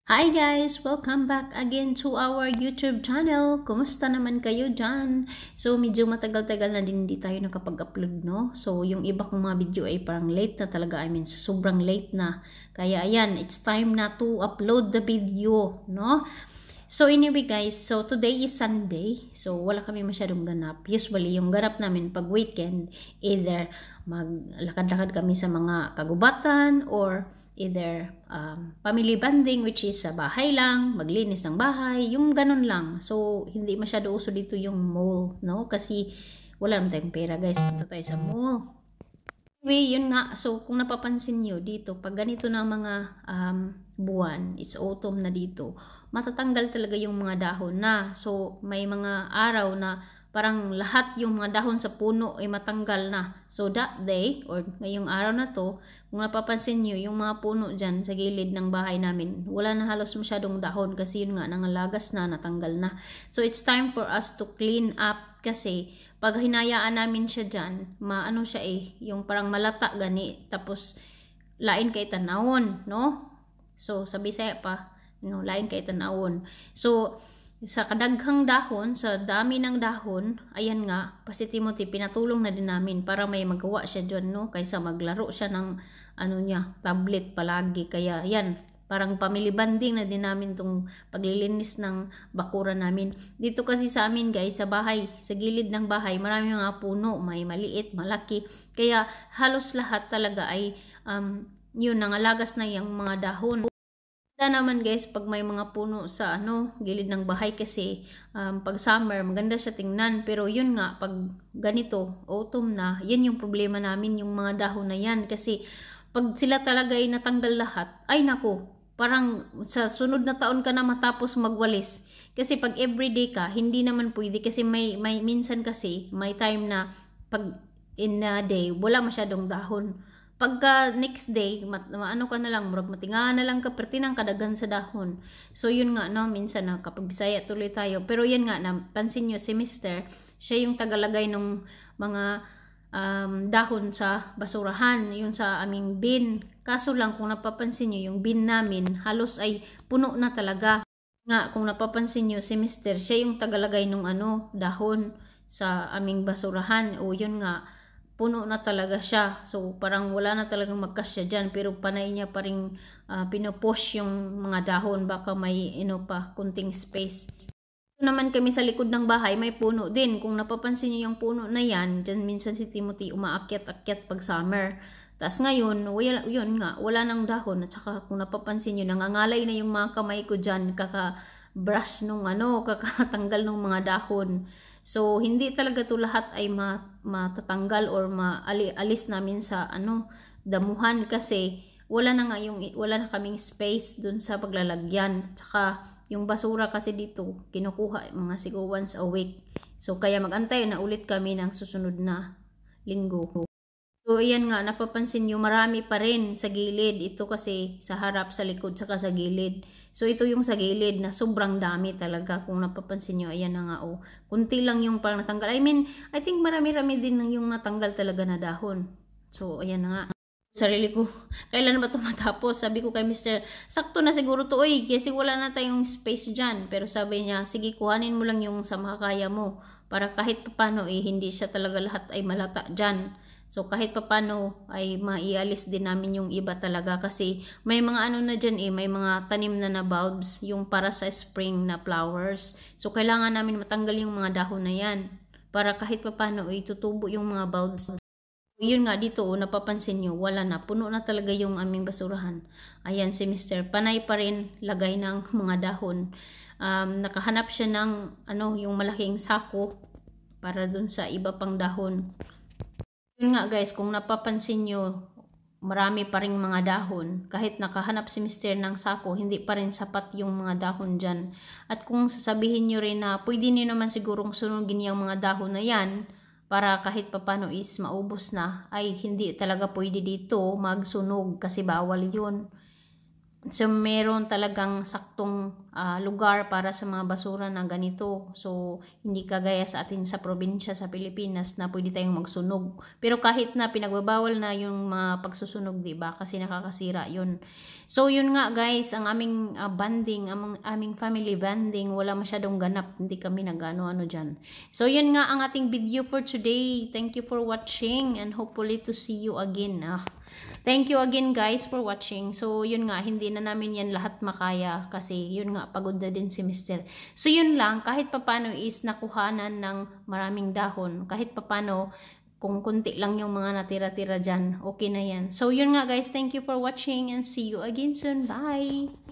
Hi guys! Welcome back again to our YouTube channel. Kumusta naman kayo dyan? So, medyo matagal-tagal na din hindi tayo nakapag-upload, no? So, yung iba kong mga video ay parang late na talaga. Sa sobrang late na. Kaya, ayan, it's time na to upload the video, no? So, anyway guys, so today is Sunday. So, wala kami masyadong ganap. Usually, yung ganap namin pag weekend, either maglakad-lakad kami sa mga kagubatan or either family bonding, which is sa bahay lang, maglinis ng bahay, yung ganun lang. So, hindi masyado uso dito yung mall, no? Kasi wala naman tayong pera guys, punta tayo sa mall. Anyway, yun nga. So, kung napapansin nyo dito, pag ganito na mga buwan, it's autumn na dito, matatanggal talaga yung mga dahon na. So, may mga araw na parang lahat yung mga dahon sa puno ay matanggal na. So, that day, or ngayong araw na to, kung napapansin nyo, yung mga puno dyan sa gilid ng bahay namin, wala na halos masyadong dahon kasi yun nga, nangalagas na, natanggal na. So, it's time for us to clean up kasi pag hinayaan namin siya dyan, maano siya yung parang malata gani, tapos lain kay tanawon, no? So, sabi saya pa, no, lain kay tanawon. So, sa kadaghang dahon, sa dami ng dahon, ayan nga, pa si Timothy, pinatulong na din namin para may magawa siya dyan, no? Kaysa maglaro siya ng, tablet palagi. Kaya, yan, parang family bonding na din namin tong paglilinis ng bakuran namin. Dito kasi sa amin guys, sa bahay, sa gilid ng bahay, marami mga puno, may maliit, malaki. Kaya halos lahat talaga ay yun, nangalagas na yung mga dahon. Maganda naman guys pag may mga puno sa gilid ng bahay kasi pag summer maganda siya tingnan, pero yun nga pag ganito autumn na, yan yung problema namin, yung mga dahon na yan, kasi pag sila talaga ay natanggal lahat, ay nako, parang sa sunod na taon ka na matapos magwalis. Kasi pag everyday ka, hindi naman pwede kasi may minsan kasi may time na pag in a day wala masyadong dahon. Pagka next day, maano ka na lang, murag matinga na lang ka, pertinang kadagan sa dahon. So, yun nga, no, minsan na kapag Bisaya tuloy tayo. Pero yun nga, napansin nyo, si Mr., siya yung tagalagay ng mga dahon sa basurahan, yun sa aming bin. Kaso lang, kung napapansin nyo, yung bin namin, halos ay puno na talaga. Nga, kung napapansin nyo, si Mr., siya yung tagalagay ng dahon sa aming basurahan. O, yun nga, puno na talaga siya. So, parang wala na talagang magkasya dyan. Pero panay niya pa rin pinopush yung mga dahon. Baka may pa, kunting space. Ito naman kami sa likod ng bahay, may puno din. Kung napapansin niyo yung puno na yan, dyan minsan si Timothy umaakyat-akyat pag summer. Tapos ngayon, yun nga, wala nang dahon. At saka kung napapansin niyo, nangangalay na yung mga kamay ko dyan, kaka-brush nung kakatanggal ng mga dahon. So, hindi talaga to lahat ay matatanggal or maalis namin sa damuhan kasi wala na kaming space dun sa paglalagyan. Tsaka yung basura kasi dito kinukuha mga siguro once a week. So, kaya magantay na ulit kami ng susunod na linggo. So, ayan nga, napapansin nyo, marami pa rin sa gilid. Ito kasi sa harap, sa likod, saka sa gilid. So, ito yung sa gilid na sobrang dami talaga. Kung napapansin nyo, ayan na nga, kunti lang yung parang natanggal. I think marami-rami din yung natanggal talaga na dahon. So, ayan na nga. Sarili ko, kailan ba ito matapos? Sabi ko kay Mr., sakto na siguro to, kasi wala na tayong space dyan. Pero sabi niya, sige, kuhanin mo lang yung sa makakaya mo. Para kahit papano, hindi siya talaga lahat ay malata dyan. So, kahit papano ay maialis din namin yung iba talaga kasi may mga na dyan may mga tanim na bulbs, yung para sa spring na flowers. So, kailangan namin matanggal yung mga dahon na yan para kahit papano tutubo yung mga bulbs. Yun nga dito, napapansin nyo, wala na. Puno na talaga yung aming basurahan. Ayan si Mr. Panay pa rin lagay ng mga dahon. Nakahanap siya ng yung malaking sako para dun sa iba pang dahon. Yun nga guys, kung napapansin nyo, marami pa ring mga dahon. Kahit nakahanap si Mr. ng sako, hindi pa rin sapat yung mga dahon dyan. At kung sasabihin nyo rin na pwede nyo naman sigurong sunugin yung mga dahon na yan, para kahit papano is maubos na, ay hindi talaga pwede dito magsunog kasi bawal yun. So, meron talagang saktong lugar para sa mga basura na ganito. So, hindi kagaya sa atin sa probinsya sa Pilipinas na pwede tayong magsunog. Pero kahit na pinagbabawal na yung mga pagsusunog, diba? Kasi nakakasira yun. So yun nga guys, ang aming banding, ang aming family banding, wala masyadong ganap, hindi kami nag-ano-ano dyan. So yun nga ang ating video for today. Thank you for watching and hopefully to see you again. Thank you again guys for watching. So yun nga, hindi na namin yan lahat makaya kasi yun nga, pagod na din si Mr. So yun lang, kahit papano is nakuhanan ng maraming dahon, kahit papano kung kunti lang yung mga natira-tira dyan, okay na yan. So yun nga guys, thank you for watching and see you again soon. Bye!